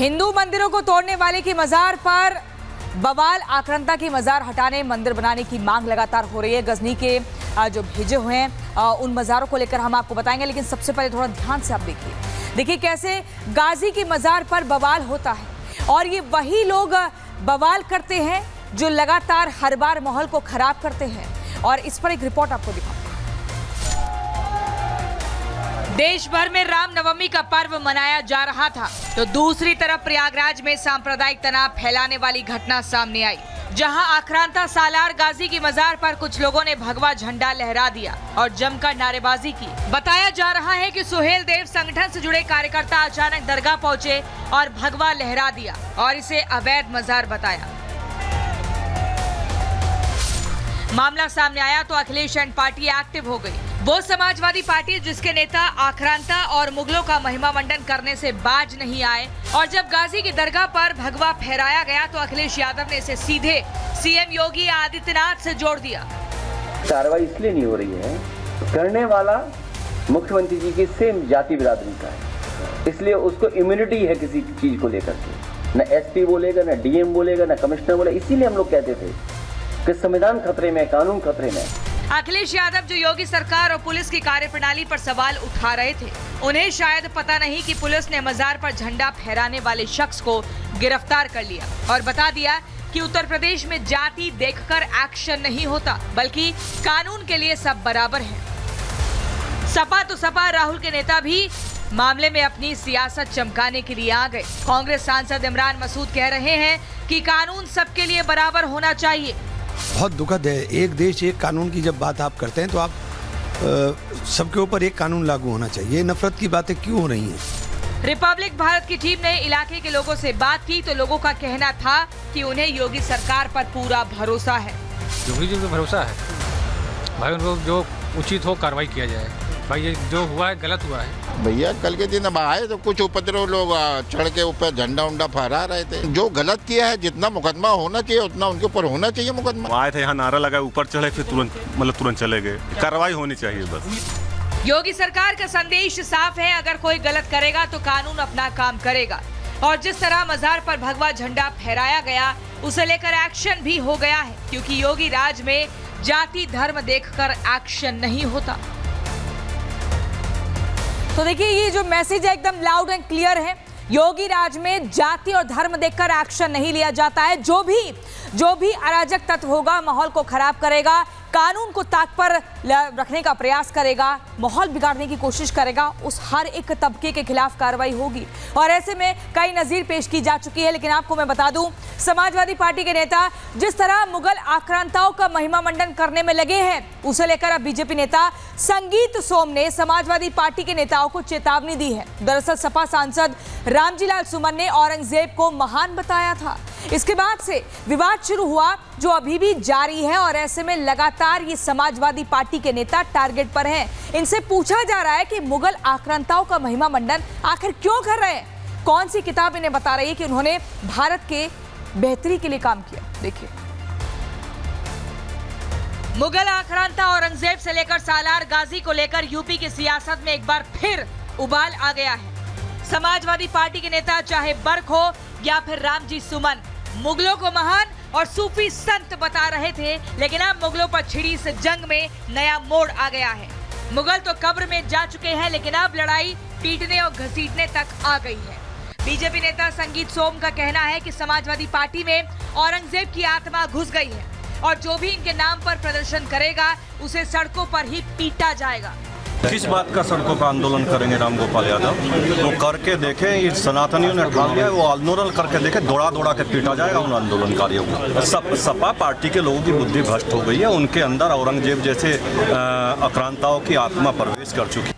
हिंदू मंदिरों को तोड़ने वाले की मजार पर बवाल, आक्रांता की मजार हटाने मंदिर बनाने की मांग लगातार हो रही है। गजनी के जो भेजे हुए हैं उन मजारों को लेकर हम आपको बताएंगे, लेकिन सबसे पहले थोड़ा ध्यान से आप देखिए कैसे गाजी की मजार पर बवाल होता है और ये वही लोग बवाल करते हैं जो लगातार हर बार माहौल को खराब करते हैं। और इस पर एक रिपोर्ट आपको दिखाऊंगा। देश भर में रामनवमी का पर्व मनाया जा रहा था तो दूसरी तरफ प्रयागराज में सांप्रदायिक तनाव फैलाने वाली घटना सामने आई, जहां आक्रांता सालार गाजी की मजार पर कुछ लोगों ने भगवा झंडा लहरा दिया और जमकर नारेबाजी की। बताया जा रहा है कि सुहेल देव संगठन से जुड़े कार्यकर्ता अचानक दरगाह पहुंचे और भगवा लहरा दिया और इसे अवैध मजार बताया। मामला सामने आया तो अखिलेश एंड पार्टी एक्टिव हो गई। वो समाजवादी पार्टी जिसके नेता आक्रांता और मुगलों का महिमा मंडन करने से बाज नहीं आए और जब गाजी की दरगाह पर भगवा फहराया गया तो अखिलेश यादव ने इसे सीधे सीएम योगी आदित्यनाथ से जोड़ दिया। कार्रवाई इसलिए नहीं हो रही है, करने वाला मुख्यमंत्री जी की सेम जाति बिरादरी का है, इसलिए उसको इम्यूनिटी है किसी चीज को लेकर के। न एसपी बोलेगा, न डीएम बोलेगा, न कमिश्नर बोलेगा। इसीलिए हम लोग कहते थे कि संविधान खतरे में, कानून खतरे में। अखिलेश यादव जो योगी सरकार और पुलिस की कार्यप्रणाली पर सवाल उठा रहे थे, उन्हें शायद पता नहीं कि पुलिस ने मजार पर झंडा फहराने वाले शख्स को गिरफ्तार कर लिया और बता दिया कि उत्तर प्रदेश में जाति देखकर एक्शन नहीं होता, बल्कि कानून के लिए सब बराबर हैं। सपा तो सपा, राहुल के नेता भी मामले में अपनी सियासत चमकाने के लिए आ गए। कांग्रेस सांसद इमरान मसूद कह रहे हैं कि कानून सबके लिए बराबर होना चाहिए। बहुत दुखद है, एक देश एक कानून की जब बात आप करते हैं तो आप सबके ऊपर एक कानून लागू होना चाहिए। नफरत की बातें क्यों हो रही हैं? रिपब्लिक भारत की टीम ने इलाके के लोगों से बात की तो लोगों का कहना था कि उन्हें योगी सरकार पर पूरा भरोसा है। योगी जी को भरोसा है भाई, उनको जो उचित हो कार्रवाई किया जाए। भाई ये जो हुआ है गलत हुआ है। भैया कल के दिन अब आए तो कुछ उपद्रव लोग चढ़ के ऊपर झंडा उंडा फहरा रहे थे। जो गलत किया है, जितना मुकदमा होना चाहिए उतना उनके ऊपर होना चाहिए मुकदमा। आए थे यहाँ नारा लगाए, ऊपर चढ़े, फिर तुरंत चले गए। कार्रवाई होनी चाहिए बस। योगी सरकार का संदेश साफ है, अगर कोई गलत करेगा तो कानून अपना काम करेगा और जिस तरह मजार पर भगवा झंडा फहराया गया उसे लेकर एक्शन भी हो गया है, क्योंकि योगी राज में जाति धर्म देखकर एक्शन नहीं होता। तो देखिए ये जो मैसेज है एकदम लाउड एंड क्लियर है, योगी राज में जाति और धर्म देखकर एक्शन नहीं लिया जाता है। जो भी अराजक तत्व होगा, माहौल को खराब करेगा, कानून को ताक पर रखने का प्रयास करेगा, माहौल बिगाड़ने की कोशिश करेगा, उस हर एक तबके के खिलाफ कार्रवाई होगी। और ऐसे में कई नज़ीर पेश की जा चुकी है। लेकिन आपको मैं बता दूं, समाजवादी पार्टी के नेता जिस तरह मुगल आक्रांताओं का महिमा मंडन करने में लगे हैं, उसे लेकर अब बीजेपी नेता संगीत सोम ने समाजवादी पार्टी के नेताओं को चेतावनी दी है। दरअसल सपा सांसद रामजीलाल सुमन ने औरंगजेब को महान बताया था। इसके बाद से विवाद शुरू हुआ जो अभी भी जारी है और ऐसे में लगातार ये समाजवादी पार्टी के नेता टारगेट पर हैं। इनसे पूछा जा रहा है कि मुगल आक्रांताओं का महिमा मंडन आखिर क्यों कर रहे हैं? कौन सी किताब इन्हें बता रही है कि उन्होंने भारत के बेहतरी के लिए काम किया? देखिए, मुगल आक्रांता औरंगजेब से लेकर सालार गाजी को लेकर यूपी की सियासत में एक बार फिर उबाल आ गया है। समाजवादी पार्टी के नेता चाहे बर्क हो या फिर रामजी सुमन, मुगलों को महान और सूफी संत बता रहे थे, लेकिन अब मुगलों पर छिड़ी इस जंग में नया मोड़ आ गया है। मुगल तो कब्र में जा चुके हैं, लेकिन अब लड़ाई पीटने और घसीटने तक आ गई है। बीजेपी नेता संगीत सोम का कहना है कि समाजवादी पार्टी में औरंगजेब की आत्मा घुस गई है और जो भी इनके नाम पर प्रदर्शन करेगा उसे सड़कों पर ही पीटा जाएगा। किस बात का सड़कों का आंदोलन करेंगे राम गोपाल यादव? वो करके देखें, इस सनातनियों ने ठान लिया, वो आंदोलन करके देखे, दौड़ा के पीटा जाएगा उन आंदोलनकारियों को। सपा पार्टी के लोगों की बुद्धि भ्रष्ट हो गई है, उनके अंदर औरंगजेब जैसे आक्रांताओं की आत्मा प्रवेश कर चुकी।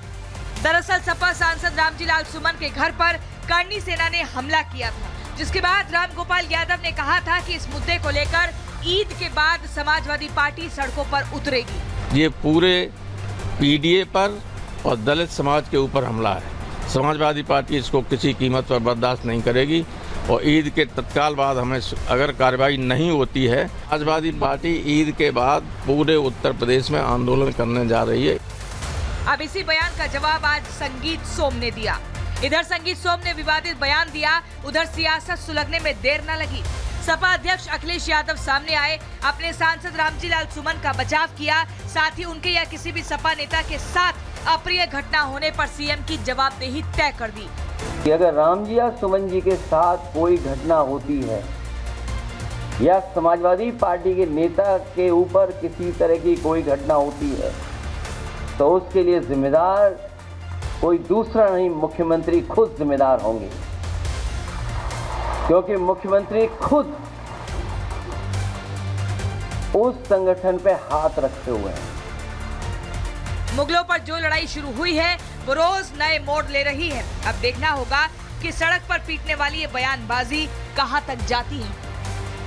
दरअसल सपा सांसद रामजीलाल सुमन के घर पर करनी सेना ने हमला किया था, जिसके बाद राम गोपाल यादव ने कहा था कि इस मुद्दे को लेकर ईद के बाद समाजवादी पार्टी सड़कों पर उतरेगी। ये पूरे पीडीए पर और दलित समाज के ऊपर हमला है। समाजवादी पार्टी इसको किसी कीमत पर बर्दाश्त नहीं करेगी और ईद के तत्काल बाद हमें अगर कार्रवाई नहीं होती है, समाजवादी पार्टी ईद के बाद पूरे उत्तर प्रदेश में आंदोलन करने जा रही है। अब इसी बयान का जवाब आज संगीत सोम ने दिया। इधर संगीत सोम ने विवादित बयान दिया, उधर सियासत सुलगने में देर न लगी। सपा अध्यक्ष अखिलेश यादव सामने आए, अपने सांसद रामजी लाल सुमन का बचाव किया, साथ ही उनके या किसी भी सपा नेता के साथ अप्रिय घटना होने पर सीएम की जवाबदेही तय कर दी। कि अगर रामजी या सुमन जी के साथ कोई घटना होती है या समाजवादी पार्टी के नेता के ऊपर किसी तरह की कोई घटना होती है तो उसके लिए जिम्मेदार कोई दूसरा नहीं, मुख्यमंत्री खुद जिम्मेदार होंगे, क्योंकि मुख्यमंत्री खुद उस संगठन पे हाथ रखे हुए हैं। मुगलों पर जो लड़ाई शुरू हुई है वो रोज नए मोड़ ले रही है। अब देखना होगा कि सड़क पर पीटने वाली ये बयानबाजी कहां तक जाती है।